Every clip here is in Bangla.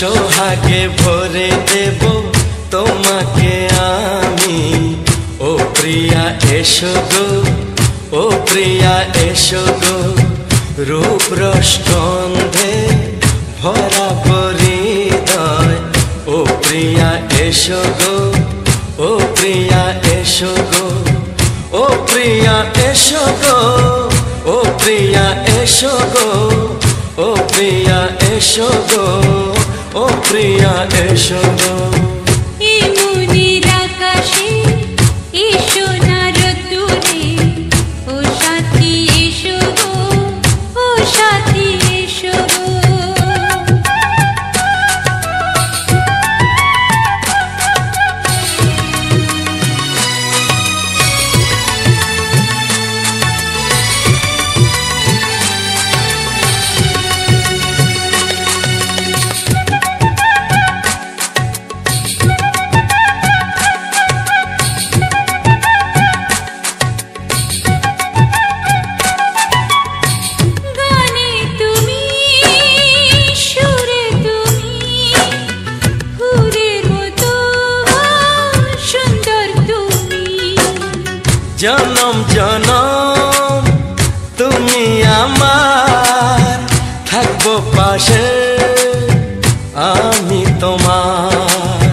সোহাগে ভরে দেব তোমাকে আমি। ও প্রিয়া এসো গো, ও প্রিয়া এসো গো, রূপ রস গন্ধে ভরা হৃদয়। ও প্রিয়া এসো গো, ও প্রিয়া এসো গো, ও প্রিয়া এসো গো, ও প্রিয়া এসো গো, ও প্রিয়া এসো গো, ও প্রিয়া এসো গো। জনম জনম তুমি আমার, থাকবো পাশে আমি তোমার।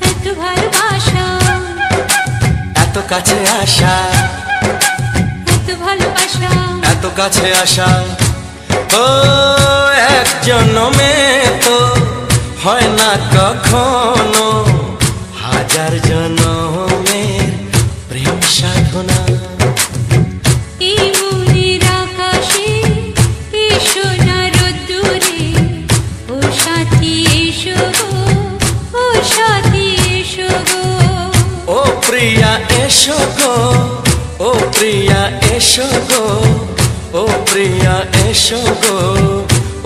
এত ভালোবাসা, এত কাছে আসা, এত ভালোবাসা, এত কাছে আসা। ও এক জন্মে তো হয় না কখনো, হাজার জন্মের প্রেম সাধনা। এই মনের আকাশে এই সোনার রোদ্দুরে, ও সাথী এসো গো, ও সাথী এসো গো। ও প্রিয়া এসো গো, ও প্রিয়া এসো গো, ও প্রিয়া এসো গো,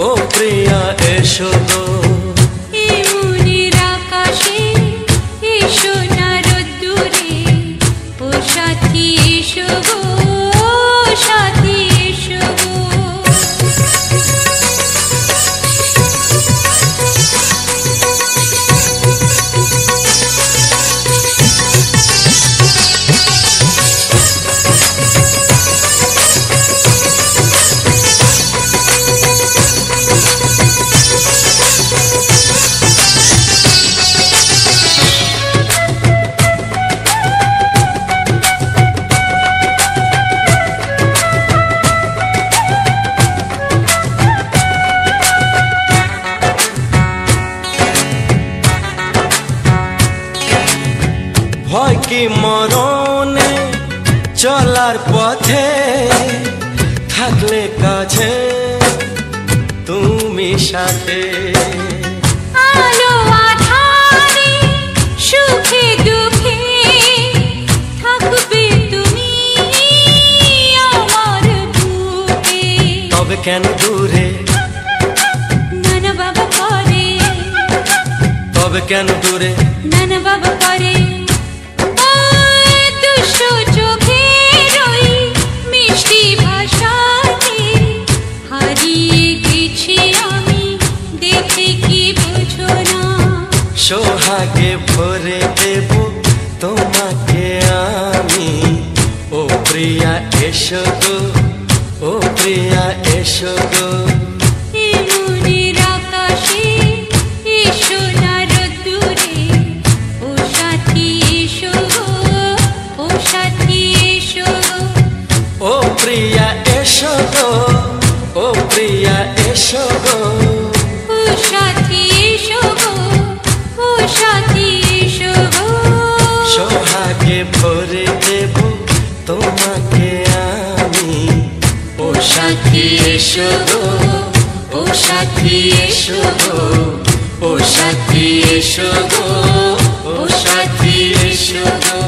ও প্রিয়া এসো গো। এই মনের আকাশে এই সোনার রোদ্দুরে, ও সাথী এসো গো, ও সাথী এসো গো। ভয় কি মরণে চলার পথে, থাকলে কাছে তুমি সাথে। আলো আঁধারে সুখে দুঃখে থাকবে তুমি আমার বুকে। তবে কেন দূরে, নানা বাবা করে, তবে কেন দূরে, নানা বাবা করে। দুষ্ট চোখের ওই মিষ্টি ভাষাতে হারিয়ে গেছি আমি, দেখে কি বোঝো না। সোহাগে ভরে দেব তোমাকে আমি। ও প্রিয়া এসো গো, ও প্রিয়া এসো গো। এই মনের আকাশে এই সোনার রোদ্দুরে, ও সাথী এসো গো, ও সাথী এসো গো। ও প্রিয়া এসো গো, ও প্রিয়া এসো গো, ও সাথী এসো গো, ও সাথী এসো গো। সোহাগে ভরে দেব তোমাকে আমি। ও সাথী এসো গো, ও সাথী এসো গো, ও সাথী এসো গো, ও সাথী এসো গো।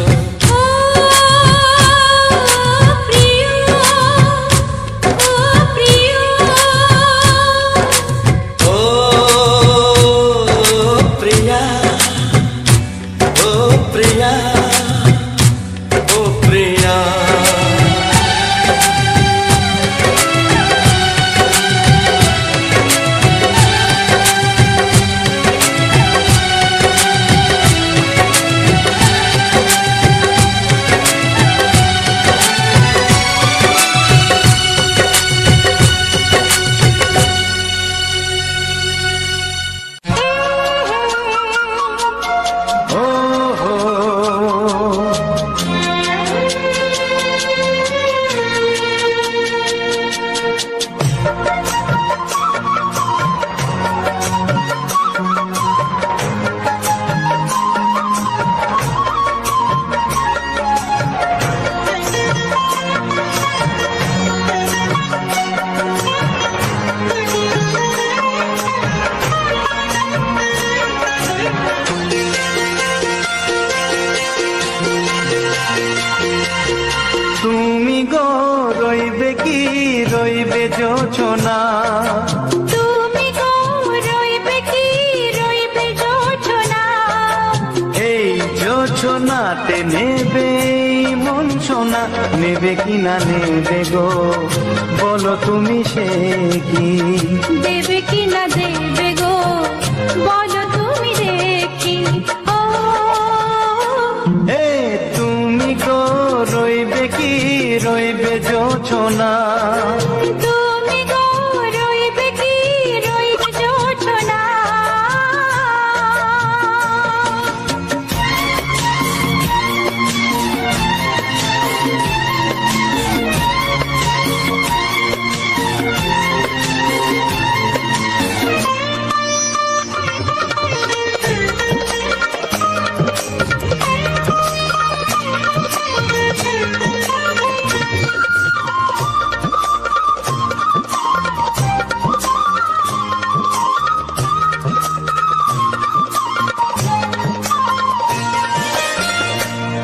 জোছনা। তুমি গো রইবে কি রইবে জোছনা, এই জোছনাতে নেবে মন সোনা, নেবে কি না নেবে গো বলো তুমি সে কি? দেবে কি না দেবে গো বলো তুমি দেখি। ও এ তুমি গো রইবে কি রইবে জোছনা, তুমি গো রইবে কি রইবে জোছনা।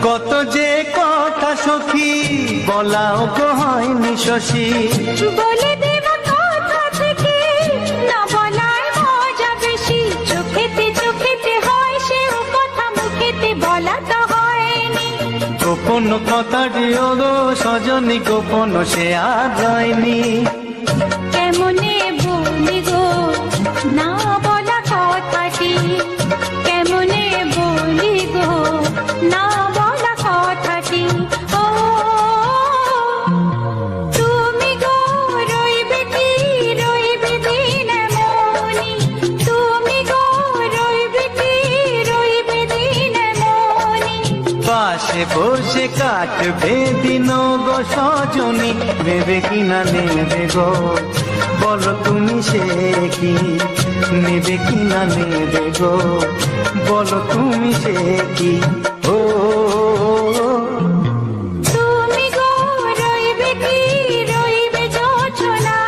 কত যে কথা সখী বলাও গো হয়নি শশী, বলে দেব কথা থেকে না বলার মজা বেশি। চোখেতে চোখেতে হয় সেও কথা, মুখেতে বলা তো হয়নি। গোপন কথা দিও গো সজনী, গোপন সে আর যায়নি। কেমনে বলি গো না বলা কথাটি, কেমনে বলি গো না বলা কথাটি। ও তুমি গো রইবে কি রইবে দিন মনি, তুমি গো রইবে কি রইবে দিন মনি। পাশে বসে কাটবে দিন গো সজনী, নেবে কি না নেবে গো বলো তুমি সে কি? নেবে কি না নেবে গো বলো তুমি সে কি? ও তুমি গো রইবে কি রইবে জোছনা,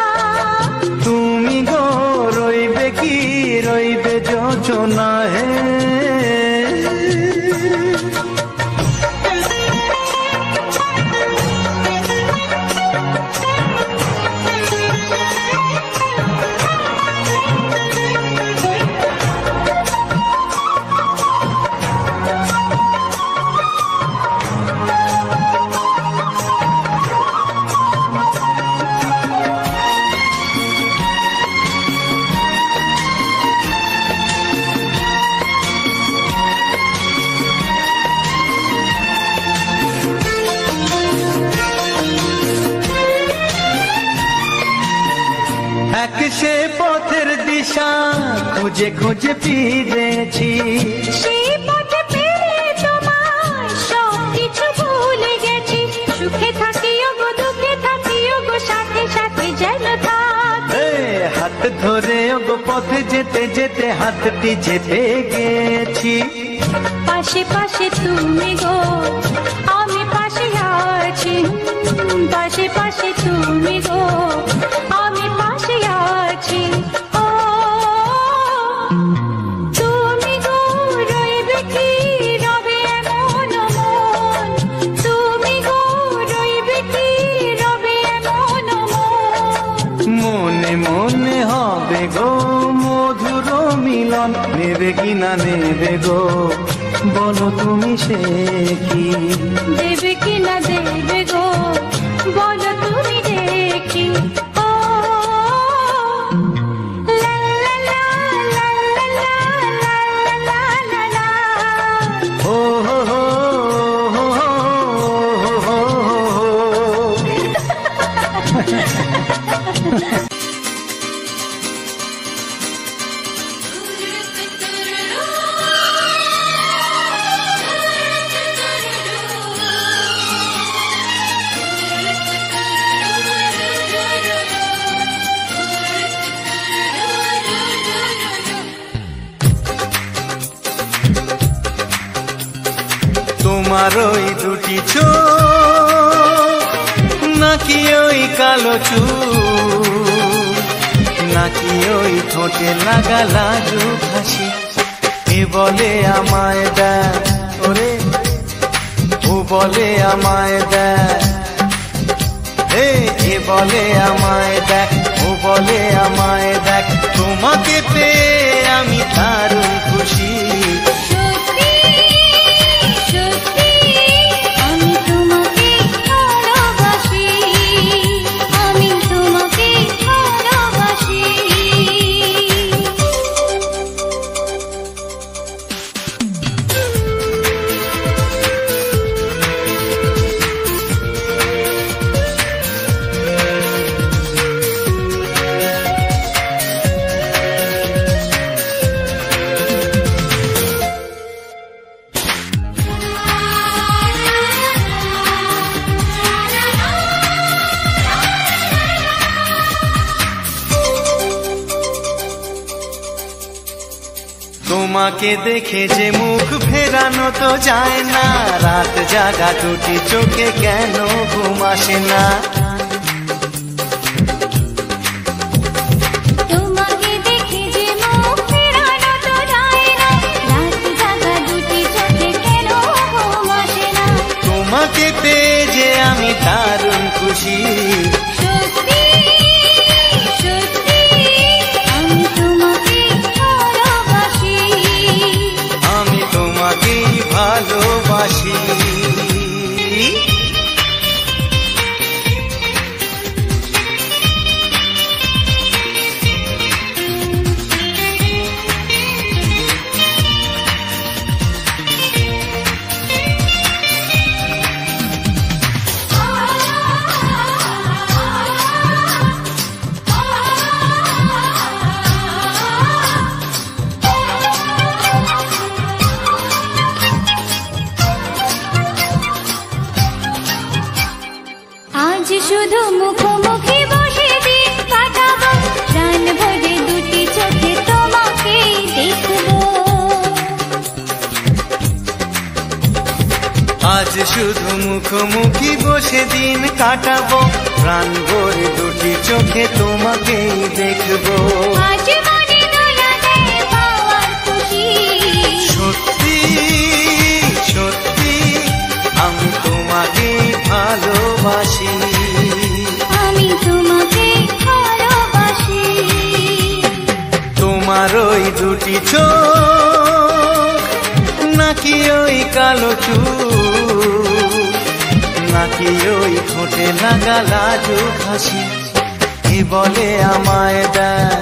তুমি গো রইবে কি রইবে জোছনা। হে এক সে পথের দিশা খুঁজে খুঁজে ফিরেছি, সেই পথে পেয়ে তোমায় সব কিছু ভুলে গেছি। সুখে থাকিও গো দুঃখে থাকিও গো সাথে সাথে যেন থাক। এ হাত ধরে গো পথে যেতে যেতে হাতটি চেপে গেছি। পাশে পাশে তুমি গো আমি পাশে আছি, পাশে পাশে তুমি গো আমি পাশে আছি। ও তুমি গো রইবে কি রবে এমন মন, তুমি গো রইবে কি রবে এমন মন। মনে মনে হবে গো মধুর মিলন, নেবে কি না নেবে গো বলো তুমি সে কি? দেবে কি না দেবে গো বলো তুমি দেখি। ও লা লা লা লা লা লা লা লা লা। ও হো হো হো হো হো হো। তোমার ওই দুটি চোখ নাকি ওই কালো চুল, নাকি ওই ঠোঁটে লাগা লাজুক হাসি, এ বলে আমায় দেয় ওরে, ও বলে আমায় দেয়। এ বলে আমায় দেখ, ও বলে আমায় দেখ, তোমাকে পেয়ে আমি দারুণ খুশি। সত্যি সত্যি আমি তোমাকে ভালোবাসি, আমি তোমাকে ভালোবাসি। তোমাকে দেখে যে মুখ ফেরানো তো যায় না, রাত জাগা দুটি চোখে কেন ঘুম আসে না। তোমাকে দেখে যে মুখ ফেরানো তো যায় না, রাত জাগা দুটি চোখে কেন ঘুম আসে না। তোমাকে পেয়ে যে আমি দারুণ খুশি। সত্যি সত্যি আমি তোমাকে ভালোবাসি, আমি তোমাকেই ভালোবাসি। আজ শুধু মুখোমুখি বসে দিন কাটাবো, প্রাণ ভরে দুটি চোখে তোমাকে দেখবো। আজ শুধু মুখোমুখি বসে দিন কাটাবো, প্রাণ ভরে দুটি চোখে তোমাকেই দেখবো। আজ মনে দোলা দেয় পাওয়ার খুশি। সত্যি সত্যি আমি তোমাকেই ভালোবাসি। আমি তোমাকে ভালোবাসি। তোমার ওই দুটি চোখ, নাকি ওই কালো চুল, নাকি ওই ঠোঁটে লাগা লাজুক হাসি। এ বলে আমায় দেখ,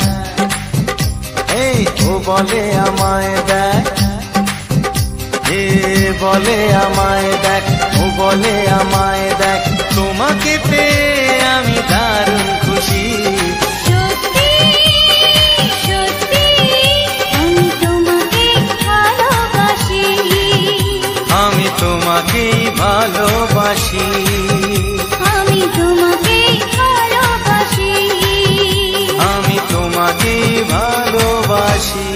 এই ও বলে আমায় দেখ, এ বলে আমায় দেখ, ও বলে আমায় দেখ, তোমাকে পেয়ে আমি দারুণ খুশি। সত্যি সত্যি আমি তোমাকে ভালোবাসি, আমি তোমাকেই ভালোবাসি। আমি তোমাকে ভালোবাসি, আমি তোমাকেই ভালোবাসি।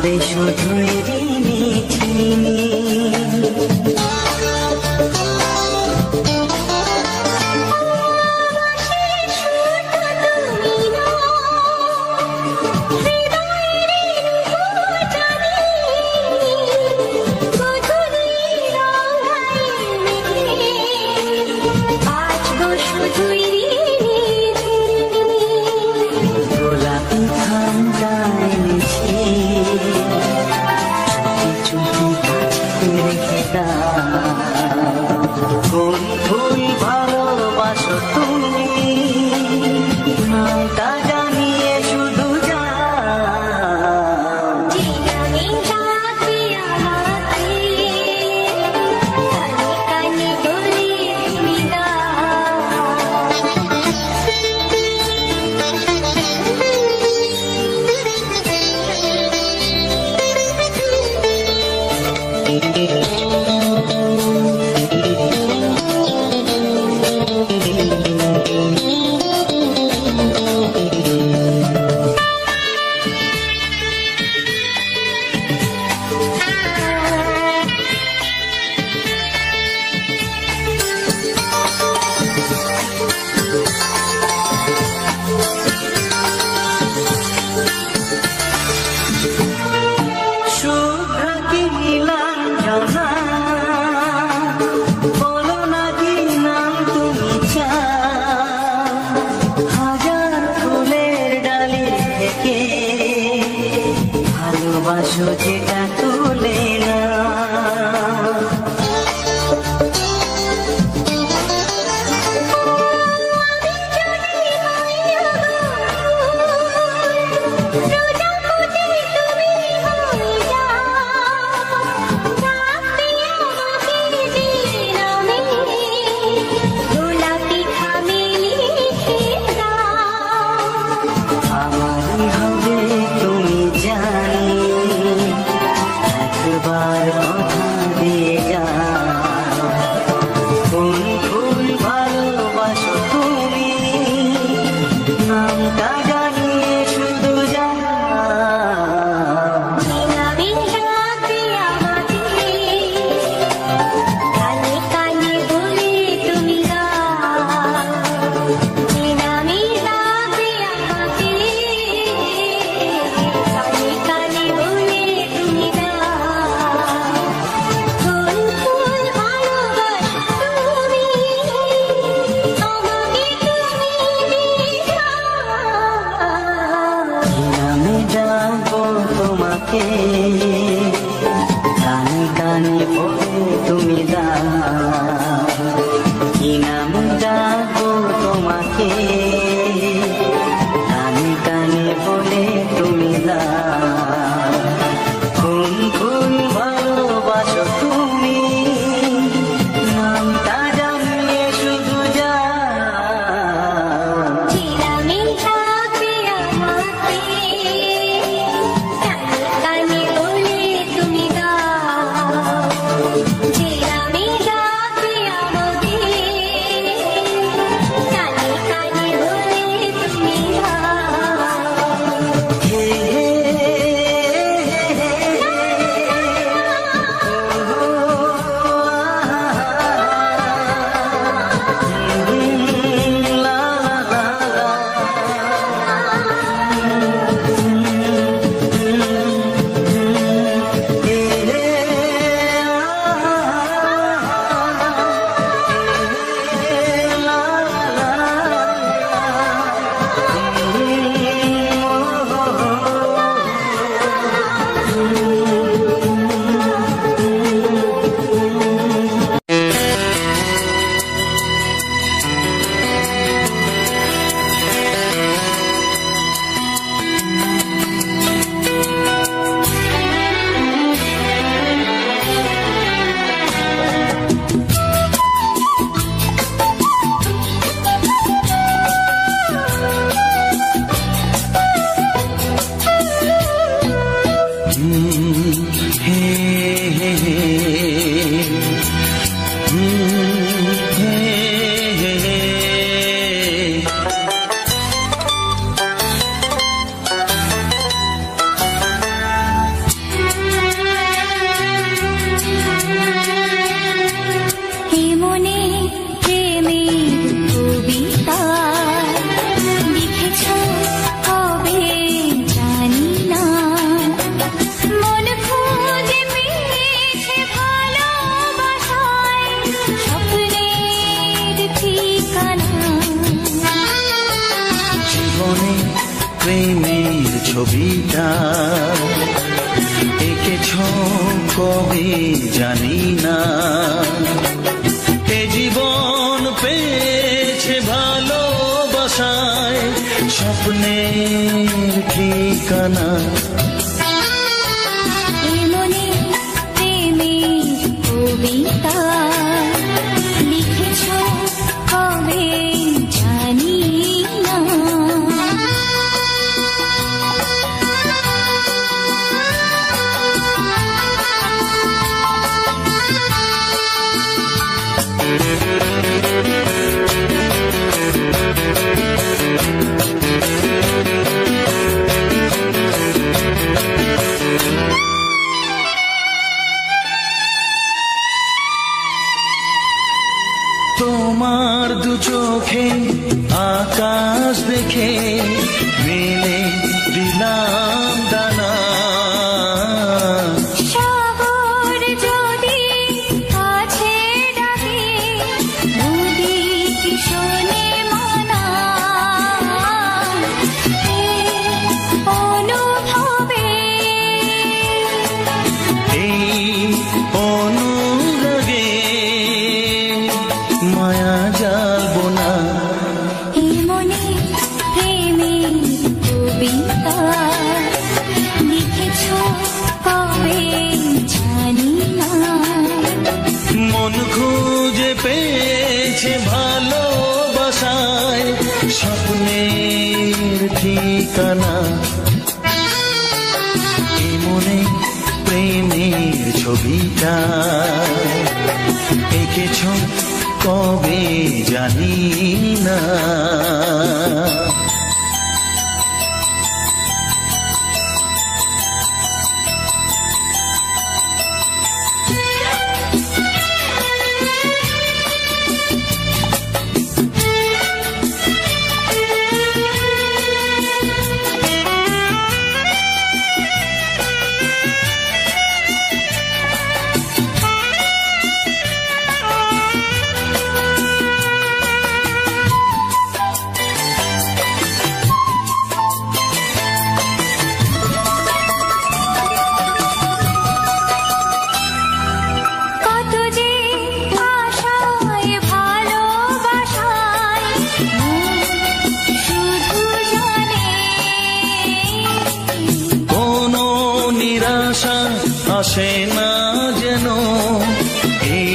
আসবে শুধুই রিমিঝিমি কোন ফুল ভালোবাসো তুমি নামটা জানিয়ে শুধু যা ভালোবাসো যেটা তুলে না কানে কানে বলে তুমি কি নাম ডাকবো তোমাকে কানে কানে বলে তুমি কোন কোন ভালোবাসো তুমি নামটা জানিয়ে শুধু যা চিরামি থাকবে আমাকে কানে কানে মনে প্রেমের ছবিটা এঁকেছ কবে জানি না, এ জীবন পেয়েছে ভালোবাসায় স্বপ্নের ঠিকানা। মনে প্রেমের কবিতা লিখেছ কবে জানি না। তোমার দু চোখে আকাশ দেখে মেলে দিলাম দানা, সাগর যদি কাছে ডাকে নদী কি শোনে মানা, এই অনুভবে এই অনুরাগে মায়া জ্বালবো না। এই মনে প্রেমের কবিতা লিখেছ কবে জানি না। মন খুঁজে পেয়েছে ভালোবাসায় স্বপ্নের ঠিকানা, এই মনে প্রেমের ছবিটা এঁকেছ কবে জানি না। কত যে আশায় ভালোবাসায় শুধু জানে কোনো নিরাশা আসে না যেন এই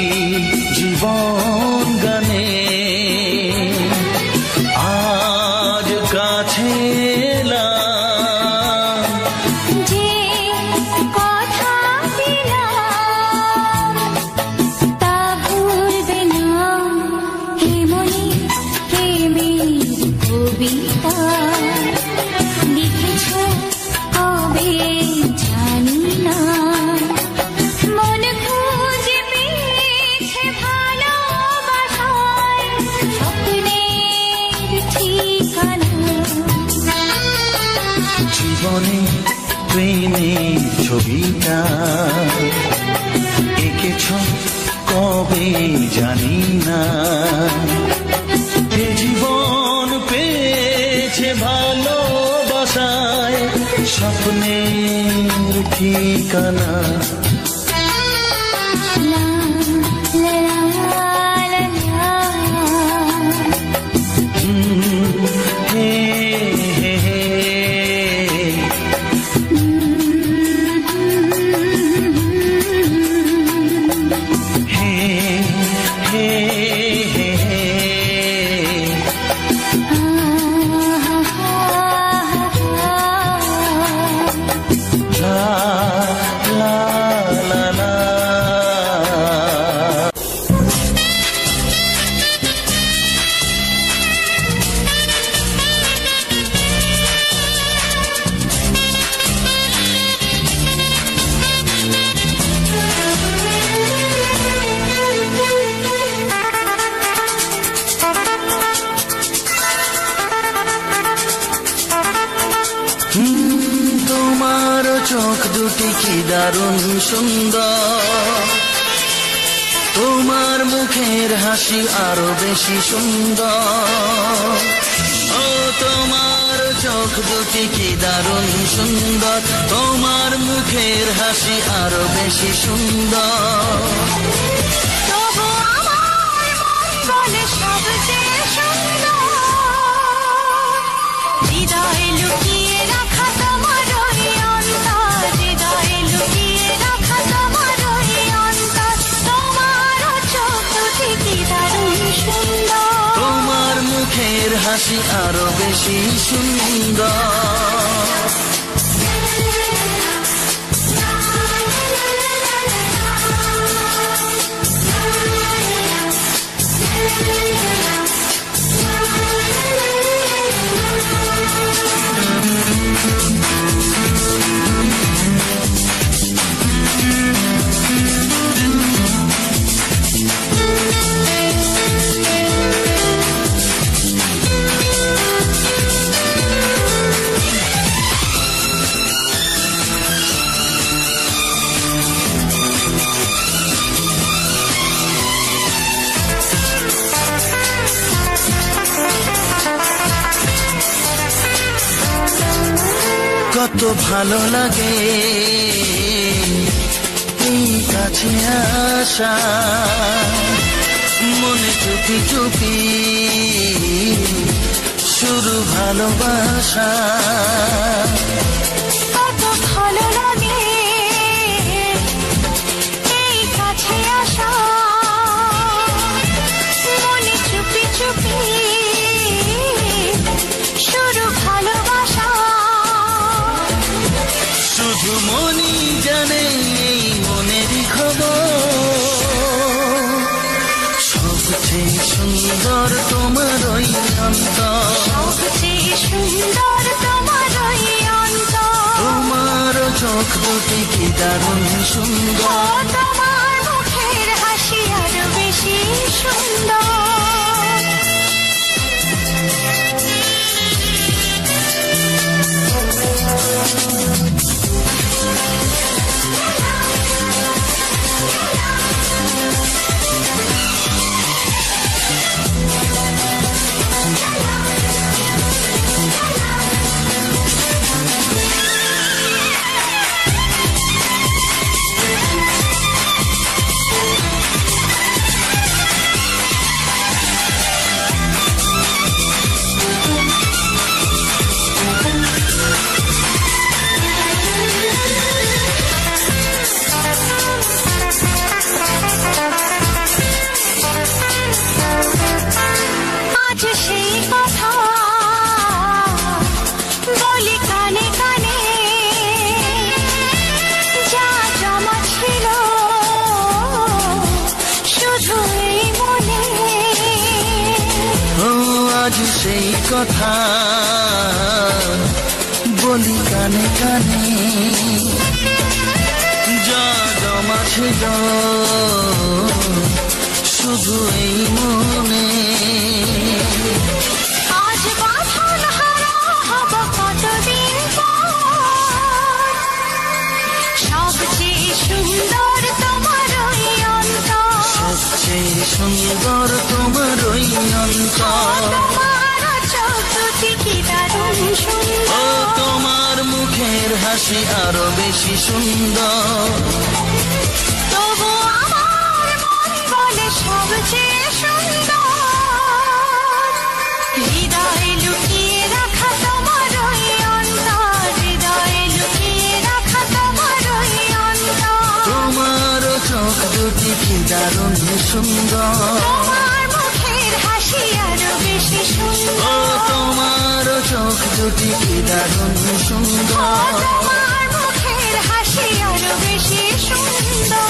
জীবন গানে, আজ কাছে এলাম যে কথা দিলাম তা ভুলবে না। হে মনে প্রেমের কবিতা লিখেছ কবে জানি না। মন খুঁজে পেয়েছে ভালোবাসায় স্বপ্নের ঠিকানা। জীবনে প্রেমের ছবিটা এঁকেছ কবে জানি না, এ জীবন পেয়েছে ভালোবাসায় স্বপ্নের ঠিকানা। লা লা লা লা হে হে হে হে হে হে হে লা লা লা লা। তোমার চোখ দুটি কি দারুণ সুন্দর, তোমার মুখের হাসি আরো বেশি সুন্দর। ও তোমার চোখ দুটি কি দারুণ সুন্দর, তোমার মুখের হাসি আরো বেশি সুন্দর। তবু আমার মন বলে সবচেয়ে সুন্দর, হৃদয়ে লুকিয়ে রাখা তোমার ওই অন্তর, হৃদয়ে লুকিয়ে রাখা তোমার ওই অন্তর। তোমার চোখ দুটি কি দারুণ সুন্দর, তোমার মুখের হাসি আরো বেশি সুন্দর। কত ভালো লাগে এই কাছে আসা, মনে চুপি চুপি শুরু ভালোবাসা। কত ভালো লাগে এই কাছে আসা, মনে চুপি চুপি শুরু ভালোবাসা। শুধু মনই জানে এই মনেরই খবর, সবচেয়ে সুন্দর তোমার ওই অন্তর, সবচেয়ে সুন্দর তোমার ওই অন্তর। তোমার চোখ দুটি কি দারুণ সুন্দর, তোমার মুখের হাসি আরো বেশি সুন্দর। আজ সেই কথা বলি কানে কানে, যা জমা ছিল শুধু এই মনে। ও আজ সেই কথা বলি কানে কানে, যা জমা ছিল শুধু এই মনে। আজ বাঁধন হারা হব কতদিন পর, সবচেয়ে সুন্দর তোমার ওই অন্তর, সবচেয়ে সুন্দর তোমার ওই অন্তর। তোমার চোখ দুটি কি দারুণ ও সুন্দর, তোমার মুখের হাসি আরো বেশি সুন্দর। তবু আমার মন বলে সবচেয়ে সুন্দর, হৃদয়ে লুকিয়ে রাখা তোমার ওই অন্তর, হৃদয়ে লুকিয়ে রাখা তোমার ওই অন্তর। তোমার চোখ দুটি কি দারুণ সুন্দর, তোমার মুখের হাসি আরো বেশি ও সুন্দর, তোমার চোখ দুটি কি দারুণ সুন্দর। তোমার মুখের হাসি আরো বেশি সুন্দর।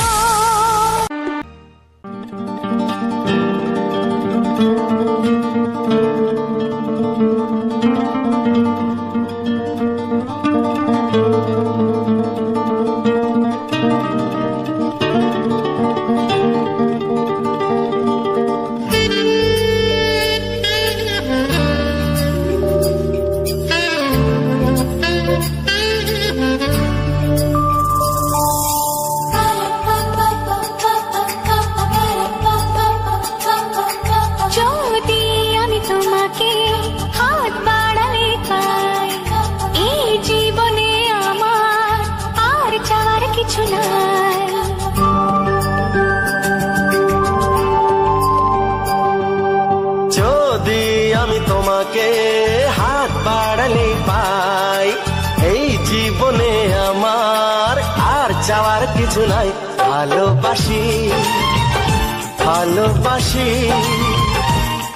কিছু নাই। ভালোবাসি ভালোবাসি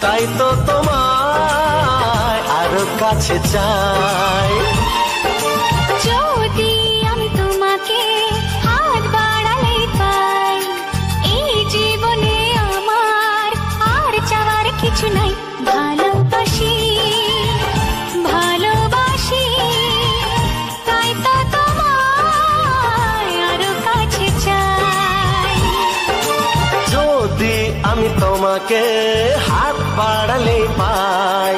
তাই তো তোমায় আরো কাছে চাই। যদি আমি তোমাকে হাত বাড়ালে পাই, এই জীবনে আমার আর চাওয়ার কিছু নাই। ভালোবাসি ভালোবাসি তাই তো তোমায় আরো কাছে চাই। যদি আমি তোমাকে হাত বাড়ালে পাই,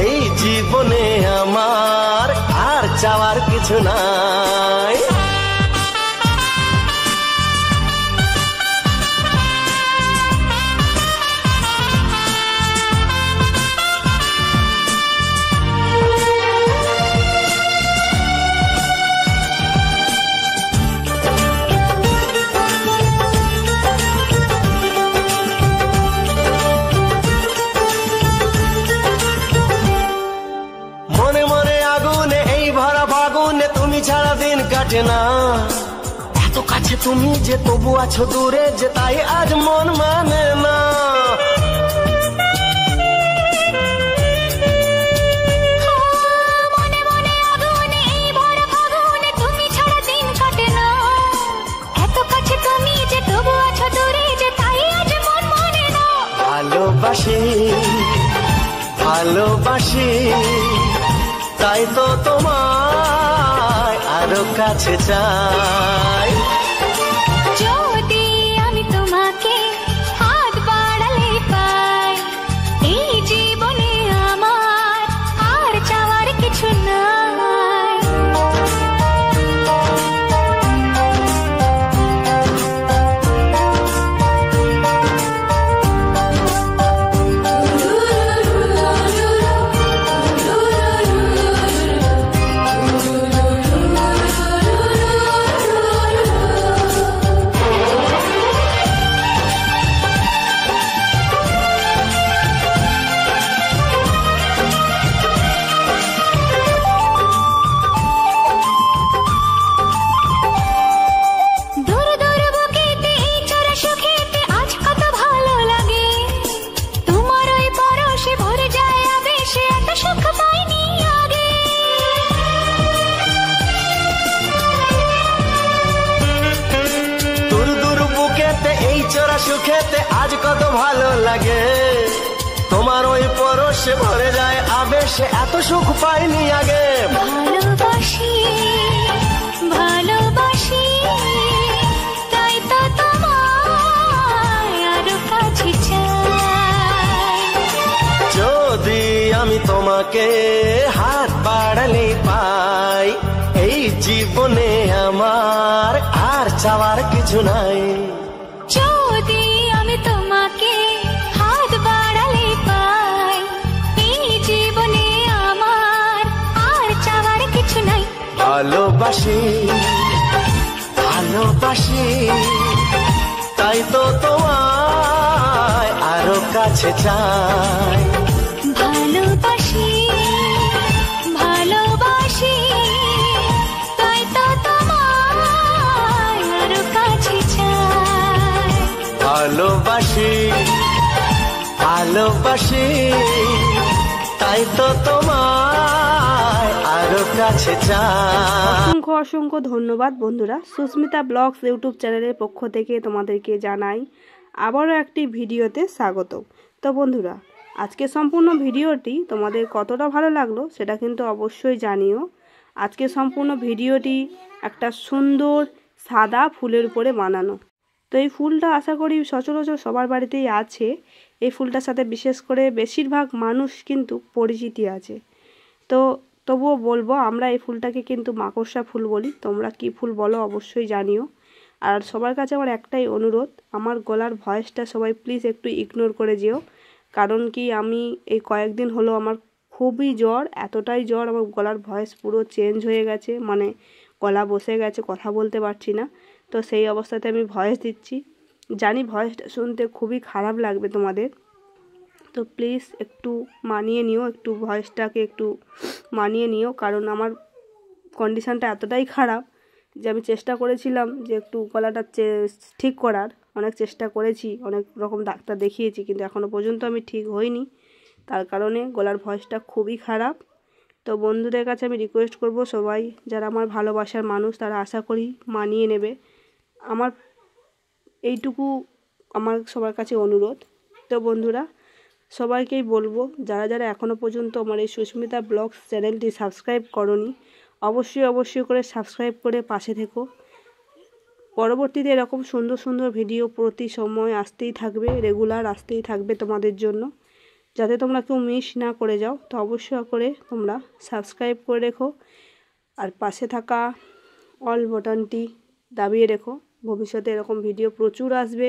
এই জীবনে আমার আর চাওয়ার কিছু নাই। মনে মনে আগুনে এই ভরা ফাগুনে তুমি ছাড়া দিন কাটে না। এত কাছে তুমি যে তবু আছো দূরে যে, তাই আজ মন মানে না। মনে মনে আগুনে এই ভরা ফাগুনে তুমি ছাড়া দিন কাটে না। এত কাছে তুমি যে তবু আছো দূরে যে, তাই আজ মন মানে না। ভালোবাসি ভালোবাসি তাই তো তোমায় আরো কাছে চাই। যদি আমি তোমাকে হাত বাড়ালে পাই, এই জীবনে আমার আর চাওয়ার কিছু নাই। দূর দূর বুকেতে এই চোরা সুখেতে আজ কত ভালো লাগে। তোমার ওই পরশে ভরে যায় আবেশে, এত সুখ পাইনি আগে। দূর দূর বুকেতে এই চোরা সুখেতে আজ কত ভালো লাগে। তোমার ওই পরশে ভরে যায় আবেশে, এত সুখ পাইনি আগে। ভালোবাসি ভালোবাসি তাই তো তোমায় আরো কাছে চাই। যদি আমি তোমাকে হাত বাড়ালে পাই, এই জীবনে আমার আর চাওয়ার কিছু নাই। যদি আমি তোমাকে হাত বাড়ালে পাই, এই জীবনে আমার আর চাওয়ার কিছু নাই। ভালোবাসি ভালোবাসি তাই তো তোমায় আরো কাছে চাই। ভালোবাসি ভালোবাসি তাই তো তোমায় আরো কাছে চাই। ভালোবাসি ভালোবাসি তাই তো তোমায় আরো কাছে চাই। অসংখ্য অসংখ্য ধন্যবাদ বন্ধুরা। সুস্মিতা ব্লগস ইউটিউব চ্যানেলের পক্ষ থেকে তোমাদেরকে জানাই আবারও একটি ভিডিওতে স্বাগত। তো বন্ধুরা, আজকে সম্পূর্ণ ভিডিওটি তোমাদের কতটা ভালো লাগলো সেটা কিন্তু অবশ্যই জানিও। আজকে সম্পূর্ণ ভিডিওটি একটা সুন্দর সাদা ফুলের উপরে বানানো। তো এই ফুলটা আশা করি সচরাচর সবার বাড়িতেই আছে। এই ফুলটার সাথে বিশেষ করে বেশিরভাগ মানুষ কিন্তু পরিচিতি আছে। তো তবুও বলবো, আমরা এই ফুলটাকে কিন্তু মাকড়সা ফুল বলি। তোমরা কি ফুল বলো অবশ্যই জানিও। আর সবার কাছে আমার একটাই অনুরোধ, আমার গলার ভয়েসটা সবাই প্লিজ একটু ইগনোর করে যেও। কারণ কি, আমি এই কয়েকদিন হলো আমার খুবই জ্বর, এতটাই জ্বর আমার গলার ভয়েস পুরো চেঞ্জ হয়ে গেছে, মানে গলা বসে গেছে, কথা বলতে পারছি না। তো সেই অবস্থাতে আমি ভয়েস দিচ্ছি। জানি ভয়েসটা শুনতে খুবই খারাপ লাগবে তোমাদের, তো প্লিজ একটু মানিয়ে নিও, একটু ভয়েসটাকে একটু মানিয়ে নিও। কারণ আমার কন্ডিশানটা এতটাই খারাপ যে আমি চেষ্টা করেছিলাম যে একটু গলাটা ঠিক করার, অনেক চেষ্টা করেছি, অনেক রকম ডাক্তার দেখিয়েছি, কিন্তু এখনও পর্যন্ত আমি ঠিক হইনি। তার কারণে গলার ভয়েসটা খুবই খারাপ। তো বন্ধুদের কাছে আমি রিকোয়েস্ট করব, সবাই যারা আমার ভালোবাসার মানুষ তারা আশা করি মানিয়ে নেবে। আমার এইটুকু আমার সবার কাছে অনুরোধ। তো বন্ধুরা, সবাইকেই বলবো, যারা যারা এখনও পর্যন্ত আমার এই সুস্মিতা ব্লগস চ্যানেলটি সাবস্ক্রাইব করনি, অবশ্যই করে সাবস্ক্রাইব করে পাশে থেকো। পরবর্তীতে এরকম সুন্দর সুন্দর ভিডিও প্রতি সময় আসতেই থাকবে, রেগুলার আসতেই থাকবে তোমাদের জন্য। যাতে তোমরা কেউ মিস না করে যাও, তো অবশ্যই করে তোমরা সাবস্ক্রাইব করে রেখো আর পাশে থাকা অল বাটনটি দাবিয়ে রেখো। ভবিষ্যতে এরকম ভিডিও প্রচুর আসবে,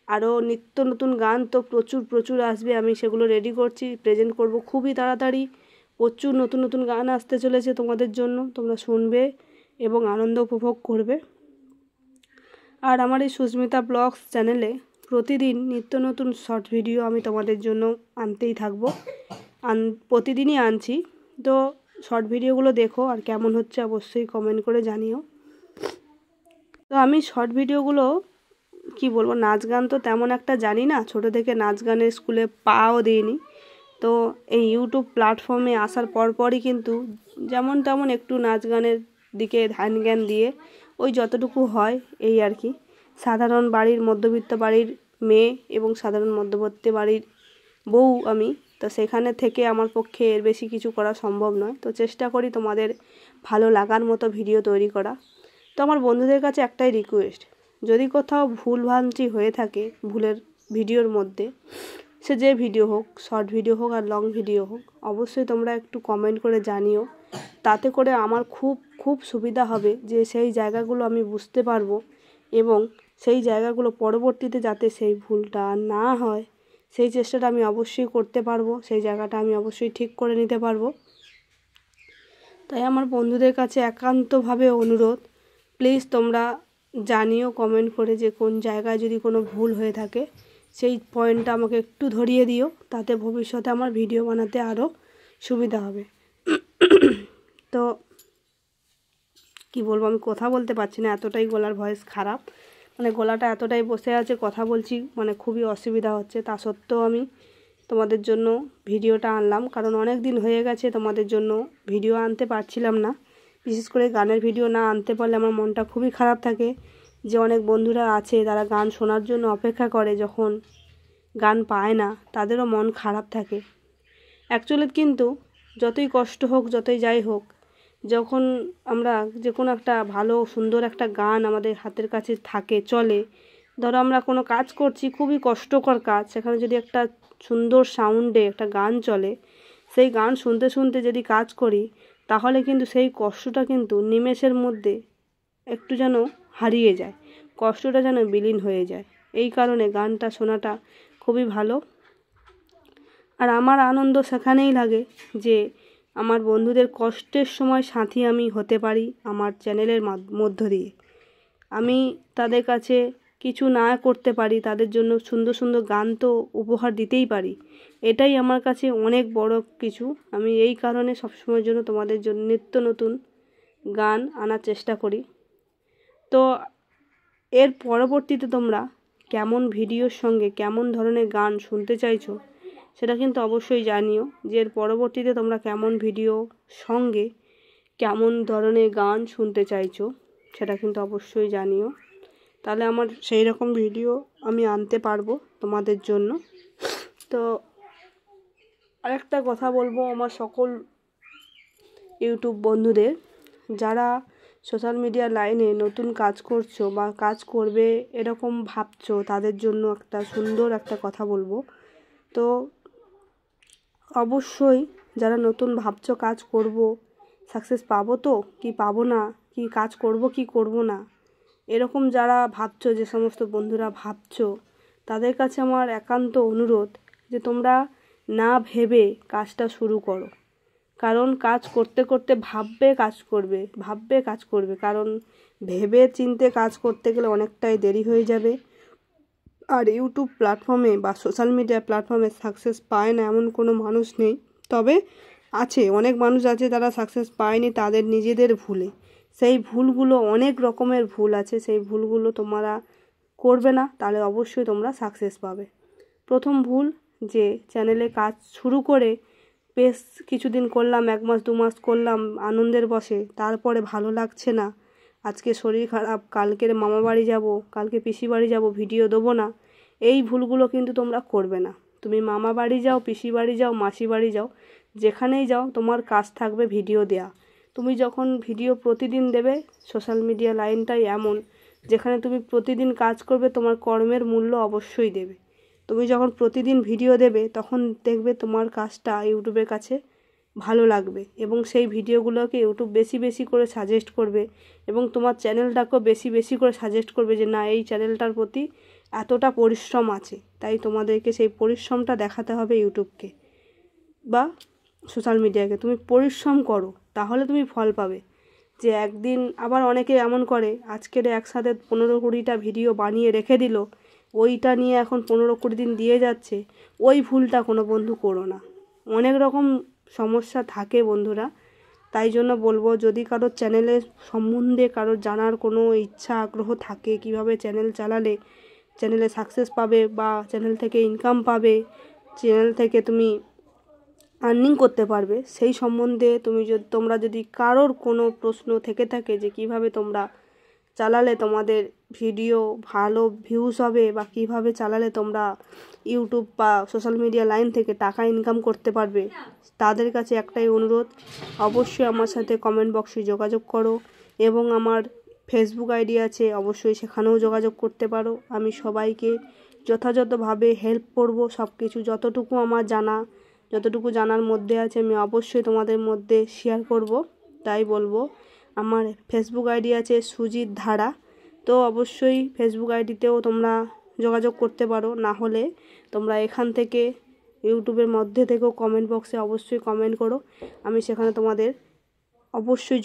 আরও নিত্য নতুন গান তো প্রচুর আসবে। আমি সেগুলো রেডি করছি, প্রেজেন্ট করব খুবই তাড়াতাড়ি। প্রচুর নতুন নতুন গান আসতে চলেছে তোমাদের জন্য, তোমরা শুনবে এবং আনন্দ উপভোগ করবে। আর আমার এই সুস্মিতা ব্লগস চ্যানেলে প্রতিদিন নিত্য নতুন শর্ট ভিডিও আমি তোমাদের জন্য আনতেই থাকবো, প্রতিদিনই আনছি। তো শর্ট ভিডিওগুলো দেখো, আর কেমন হচ্ছে অবশ্যই কমেন্ট করে জানিও। তো আমি শর্ট ভিডিওগুলো কি বলবো, নাচ গান তো তেমন একটা জানি না, ছোটো থেকে নাচ গানের স্কুলে পাও দিইনি। তো এই ইউটিউব প্ল্যাটফর্মে আসার পরই কিন্তু যেমন তেমন একটু নাচ গানের দিকে ধ্যান জ্ঞান দিয়ে ওই যতটুকু হয় এই আর কি। সাধারণ বাড়ির মধ্যবিত্ত বাড়ির মেয়ে এবং সাধারণ মধ্যবিত্ত বাড়ির বউ আমি, তো সেখানে থেকে আমার পক্ষে এর বেশি কিছু করা সম্ভব নয়। তো চেষ্টা করি তোমাদের ভালো লাগার মতো ভিডিও তৈরি করা। তো আমার বন্ধুদের কাছে একটাই রিকোয়েস্ট, যদি কোথাও ভুলভ্রান্তি হয়ে থাকে ভুলের ভিডিওর মধ্যে, সে যে ভিডিও হোক, শর্ট ভিডিও হোক আর লং ভিডিও হোক, অবশ্যই তোমরা একটু কমেন্ট করে জানিও। তাতে করে আমার খুব সুবিধা হবে, যে সেই জায়গাগুলো আমি বুঝতে পারবো এবং সেই জায়গাগুলো পরবর্তীতে যাতে সেই ভুলটা না হয় সেই চেষ্টাটা আমি অবশ্যই করতে পারবো, সেই জায়গাটা আমি অবশ্যই ঠিক করে নিতে পারবো। তাই আমার বন্ধুদের কাছে একান্তভাবে অনুরোধ, প্লিজ তোমরা জানিও কমেন্ট করে যে কোন জায়গায় যদি কোনো ভুল হয়ে থাকে সেই পয়েন্টটা আমাকে একটু ধরিয়ে দিও, তাতে ভবিষ্যতে আমার ভিডিও বানাতে আরও সুবিধা হবে। তো কি বলবো, আমি কথা বলতে পারছি না, এতটাই গলার ভয়েস খারাপ, মানে গলাটা এতটাই বসে আছে, কথা বলছি মানে খুবই অসুবিধা হচ্ছে। তা সত্ত্বেও আমি তোমাদের জন্য ভিডিওটা আনলাম, কারণ অনেক দিন হয়ে গেছে তোমাদের জন্য ভিডিও আনতে পারছিলাম না। বিশেষ করে গানের ভিডিও না আনতে পারলে আমার মনটা খুবই খারাপ থাকে, যে অনেক বন্ধুরা আছে তারা গান শোনার জন্য অপেক্ষা করে, যখন গান পায় না তাদেরও মন খারাপ থাকে। অ্যাকচুয়ালি কিন্তু যতই কষ্ট হোক, যতই যাই হোক, যখন আমরা যে কোনো একটা ভালো সুন্দর একটা গান আমাদের হাতের কাছে থাকে, চলে, ধরো আমরা কোনো কাজ করছি, খুবই কষ্টকর কাজ, সেখানে যদি একটা সুন্দর সাউন্ডে একটা গান চলে, সেই গান শুনতে শুনতে যদি কাজ করি, তাহলে কিন্তু সেই কষ্টটা কিন্তু নিমেষের মধ্যে একটু যেন হারিয়ে যায়, কষ্টটা যেন বিলীন হয়ে যায়। এই কারণে গানটা শোনাটা খুবই ভালো। আর আমার আনন্দ সেখানেই লাগে যে আমার বন্ধুদের কষ্টের সময় সাথী আমি হতে পারি আমার চ্যানেলের মধ্য দিয়ে। আমি তাদের কাছে কিছু না করতে পারি, তাদের জন্য সুন্দর সুন্দর গান তো উপহার দিতেই পারি, এটাই আমার কাছে অনেক বড় কিছু। আমি এই কারণে সবসময়ের জন্য তোমাদের জন্য নিত্য নতুন গান আনার চেষ্টা করি। তো এর পরবর্তীতে তোমরা কেমন ভিডিওর সঙ্গে কেমন ধরনের গান শুনতে চাইছো সেটা কিন্তু অবশ্যই জানিও, যে এর পরবর্তীতে তোমরা কেমন ভিডিও সঙ্গে কেমন ধরনের গান শুনতে চাইছো সেটা কিন্তু অবশ্যই জানিও, তাহলে আমার সেই রকম ভিডিও আমি আনতে পারবো তোমাদের জন্য। তো আরেকটা কথা বলবো আমার সকল ইউটিউব বন্ধুদের, যারা সোশ্যাল মিডিয়া লাইনে নতুন কাজ করছো বা কাজ করবে এরকম ভাবছো, তাদের জন্য একটা সুন্দর একটা কথা বলবো। তো অবশ্যই যারা নতুন ভাবছো কাজ করব, সাকসেস পাবো তো কি পাবো না, কি কাজ করব কি করব না, এরকম যারা ভাবছো, যে সমস্ত বন্ধুরা ভাবছো, তাদের কাছে আমার একান্ত অনুরোধ যে তোমরা না ভেবে কাজটা শুরু করো। কারণ কাজ করতে করতে ভাববে কাজ করবে, কারণ ভেবে চিন্তে কাজ করতে গেলে অনেকটাই দেরি হয়ে যাবে। আর ইউটিউব প্ল্যাটফর্মে বা সোশ্যাল মিডিয়া প্ল্যাটফর্মে সাকসেস পায় না এমন কোনো মানুষ নেই, তবে আছে অনেক মানুষ আছে তারা সাকসেস পায়নি তাদের নিজেদের ভুলে, সেই ভুলগুলো, অনেক রকমের ভুল আছে, সেই ভুলগুলো তোমরা করবে না, তাহলে অবশ্যই তোমরা সাকসেস পাবে। প্রথম ভুল, যে চ্যানেলে কাজ শুরু করে বেশ কিছুদিন করলাম, 1 মাস 2 মাস করলাম আনন্দের বশে, তারপরে ভালো লাগছে না, আজকে শরীর খারাপ, কালকের মামা বাড়ি যাব, কালকে পিসি বাড়ি যাব, ভিডিও দেবো না, এই ভুলগুলো কিন্তু তোমরা করবে না। তুমি মামা বাড়ি যাও, পিসি বাড়ি যাও, মাসি বাড়ি যাও, যেখানেই যাও তোমার কাজ থাকবে ভিডিও দেয়া। তুমি যখন ভিডিও প্রতিদিন দেবে, সোশ্যাল মিডিয়া লাইনটাই এমন যেখানে তুমি প্রতিদিন কাজ করবে, তোমার কর্মের মূল্য অবশ্যই দেবে। তুমি যখন প্রতিদিন ভিডিও দেবে তখন দেখবে তোমার কাজটা ইউটিউবের কাছে ভালো লাগবে, এবং সেই ভিডিওগুলোকে ইউটিউব বেশি বেশি করে সাজেস্ট করবে, এবং তোমার চ্যানেলটাকেও বেশি বেশি করে সাজেস্ট করবে যে না, এই চ্যানেলটার প্রতি এতটা পরিশ্রম আছে। তাই তোমাদেরকে সেই পরিশ্রমটা দেখাতে হবে ইউটিউবকে বা সোশ্যাল মিডিয়াকে। তুমি পরিশ্রম করো, তাহলে তুমি ফল পাবে। যে একদিন, আবার অনেকে এমন করে আজকের একসাথে 15-20টা ভিডিও বানিয়ে রেখে দিল, ওইটা নিয়ে এখন 15-20 দিন দিয়ে যাচ্ছে, ওই ভুলটা কোনো বন্ধু করো না। অনেক রকম সমস্যা থাকে বন্ধুরা, তাই জন্য বলবো, যদি কারোর চ্যানেলের সম্বন্ধে কারোর জানার কোনো ইচ্ছা আগ্রহ থাকে, কিভাবে চ্যানেল চালালে চ্যানেলে সাকসেস পাবে বা চ্যানেল থেকে ইনকাম পাবে, চ্যানেল থেকে তুমি আর্নিং করতে পারবে, সেই সম্বন্ধে তোমরা যদি কারোর কোনো প্রশ্ন থেকে থাকে যে কিভাবে তোমরা চালালে তোমাদের ভিডিও ভালো ভিউজ হবে, বা কিভাবে চালালে তোমরা ইউটিউব বা সোশ্যাল মিডিয়া লাইন থেকে টাকা ইনকাম করতে পারবে, তাদের কাছে একটাই অনুরোধ, অবশ্যই আমার সাথে কমেন্ট বক্সে যোগাযোগ করো, এবং আমার ফেসবুক আইডি আছে, অবশ্যই সেখানেও যোগাযোগ করতে পারো। আমি সবাইকে যথাযথভাবে হেল্প করব, সব কিছু যতটুকু আমার যতটুকু জানার মধ্যে আছে আমি অবশ্যই তোমাদের মধ্যে শেয়ার করব। তাই বলবো, আমার ফেসবুক আইডি আছে সুজিত ধারা, তো অবশ্যই ফেসবুক আইডিতেও তোমরা যোগাযোগ করতে পারো, না হলে তোমরা এখান থেকে ইউটিউবের মধ্যে থেকেও কমেন্ট বক্সে অবশ্যই কমেন্ট করো, আমি সেখানে তোমাদের অবশ্যই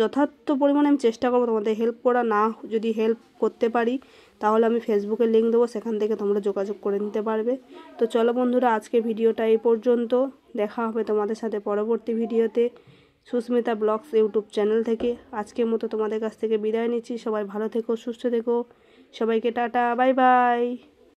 যথার্থ পরিমাণে আমি চেষ্টা করবো তোমাদের হেল্প করা। না যদি হেল্প করতে পারি তাহলে আমি ফেসবুকে লিঙ্ক দেবো, সেখান থেকে তোমরা যোগাযোগ করে নিতে পারবে। তো চলো বন্ধুরা, আজকে ভিডিওটা এই পর্যন্ত, দেখা হবে তোমাদের সাথে পরবর্তী ভিডিওতে সুস্মিতা ব্লগস ইউটিউব চ্যানেল থেকে। আজকের মতো তোমাদের কাছ থেকে বিদায় নিচ্ছি, সবাই ভালো থেকো, সুস্থ থেকো, সবাইকে টাটা, বাই বাই।